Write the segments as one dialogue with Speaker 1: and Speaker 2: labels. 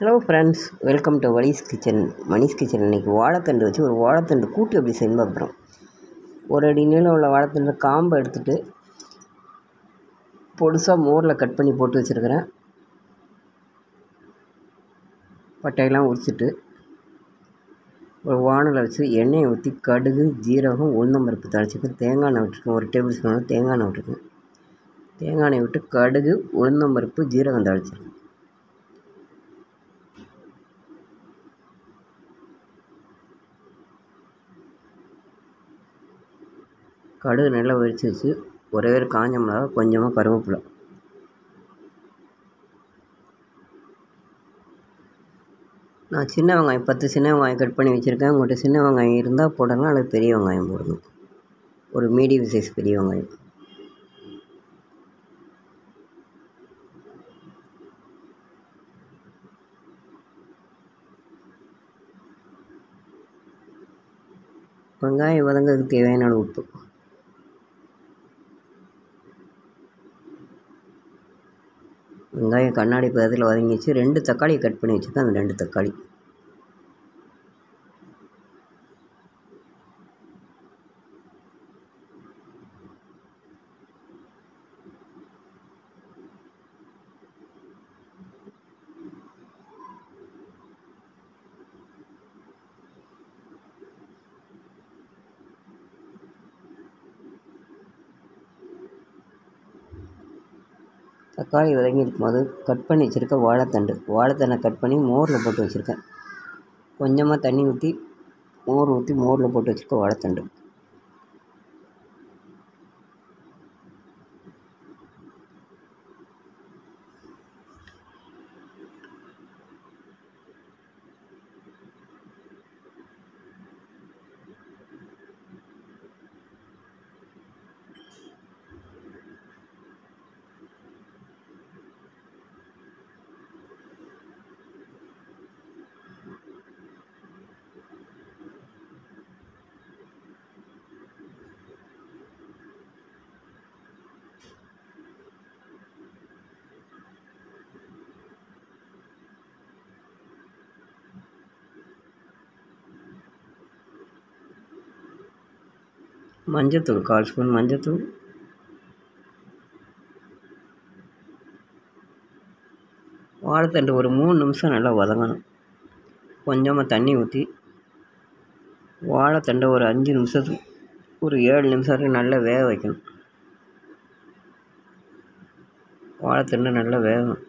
Speaker 1: Hello friends, welcome to Manish kitchen. Manish kitchen இன்றைக்கி வாழைத்தண்டு வச்சு ஒரு வாழைத்தண்டு கூட்டு எப்படி செஞ்சு பார்க்குறோம். ஒரு அடி நீளம் உள்ள வாழைத்தண்டு காம்பை எடுத்துகிட்டு பொடுசாக மோரில் கட் பண்ணி போட்டு வச்சுருக்கிறேன். பட்டையெல்லாம் உரிச்சிட்டு ஒரு வானலை வச்சு எண்ணெயை ஊற்றி கடுகு, ஜீரகம், உளுந்தம்பருப்பு தாளிச்சிட்டு தேங்காய் எண்ணெய் விட்டுருக்கேன். 1 டேபிள் ஸ்பூன் தேங்காய் எண்ணெய் விட்டுருக்கேன். தேங்காய் எண்ணெய் விட்டு கடுகு, உளுந்தம்பருப்பு, ஜீரகம் தாளிச்சிருக்கேன். கடுகு நல்லா வெடிச்சு வச்சு ஒரே ஒரு காஞ்ச மிளகா, கொஞ்சமாக கருவேப்பிலை, நான் சின்ன வெங்காயம் 10 சின்ன வெங்காயம் கட் பண்ணி வச்சுருக்கேன். உங்கள்கிட்ட சின்ன வெங்காயம் இருந்தால் போடலாம், அல்லது பெரிய வெங்காயம் போடணும். ஒரு மீடியம் சைஸ் பெரிய வெங்காயம். வெங்காயம் வதங்கிறதுக்கு தேவையான அளவு உப்பு. வெங்காயம் கண்ணாடி பதத்தில் வதங்கிச்சு. 2 தக்காளி கட் பண்ணி வச்சுருக்கேன். அந்த 2 தக்காளி, தக்காளி வதங்கி இருக்கும்போது கட் பண்ணி வச்சுருக்க வாழைத்தண்டை கட் பண்ணி மோரில் போட்டு வச்சுருக்கேன். கொஞ்சமாக தண்ணி ஊற்றி மோரில் போட்டு வச்சுருக்க வாழைத்தண்டு. மஞ்சத்தூள் 1/4 ஸ்பூன் மஞ்சத்தூள், வாழைத்தண்டு ஒரு 3 நிமிஷம் நல்லா வதங்கணும். கொஞ்சமாக தண்ணி ஊற்றி வாழைத்தண்டை ஒரு 5 நிமிஷத்துக்கு ஒரு 7 நிமிஷம் வரைக்கும் நல்லா வேக வைக்கணும். வாழைத்தண்டு நல்லா வேகணும்.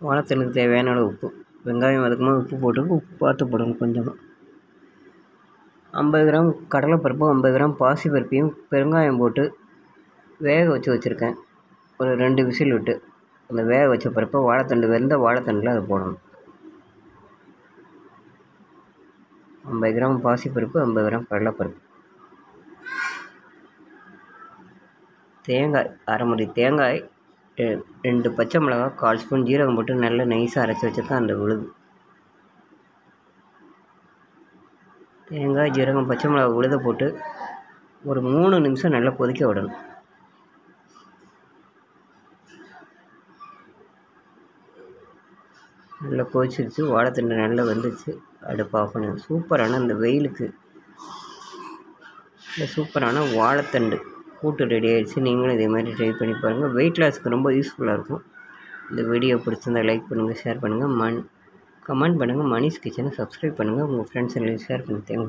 Speaker 1: வாழைத்தண்டுக்கு தேவையான அளவு உப்பு. வெங்காயம் வதக்கும்போது உப்பு போட்டு பார்த்து போடணும். கொஞ்சமாக 50 கிராம் கடலைப்பருப்பு, 50 கிராம் பாசிப்பருப்பையும் பெருங்காயம் போட்டு வேக வச்சுருக்கேன். ஒரு 2 விசில் விட்டு அந்த வேக வச்ச பருப்பை வெந்த வாழைத்தண்டில் அதை போடணும். 50 கிராம் பாசிப்பருப்பு, 50 கிராம் கடலைப்பருப்பு, தேங்காய், அரை மூடி தேங்காய், 2 பச்சை மிளகா, 1/4 ஸ்பூன் ஜீரகம் போட்டு நல்லா நைஸாக அரைச்சி வச்சுருக்கேன். அந்த விழுது தேங்காய், ஜீரகம், பச்சை மிளகா விழுத போட்டு ஒரு 3 நிமிஷம் நல்லா கொதிக்க விடணும். நல்லா கொதிச்சிருச்சு. வாழைத்தண்டு நல்லா வெந்துச்சு. அடுப்பு ஆஃப் பண்ணி சூப்பரான இந்த வெயிலுக்கு சூப்பரான வாழைத்தண்டு கூட்டு ரெடி ஆகிடுச்சு. நீங்களும் இதே மாதிரி ட்ரை பண்ணி பாருங்கள். வெயிட் லாஸ்க்கு ரொம்ப யூஸ்ஃபுல்லாக இருக்கும். இந்த வீடியோ பிடிச்சிருந்தா லைக் பண்ணுங்கள், ஷேர் பண்ணுங்கள், கமெண்ட் பண்ணுங்கள். மணிஷ் கிச்சனை சப்ஸ்கிரைப் பண்ணுங்கள். உங்கள் ஃப்ரெண்ட்ஸ் எல்லாம் ஷேர் பண்ணுங்கள். தேங்க்யூ.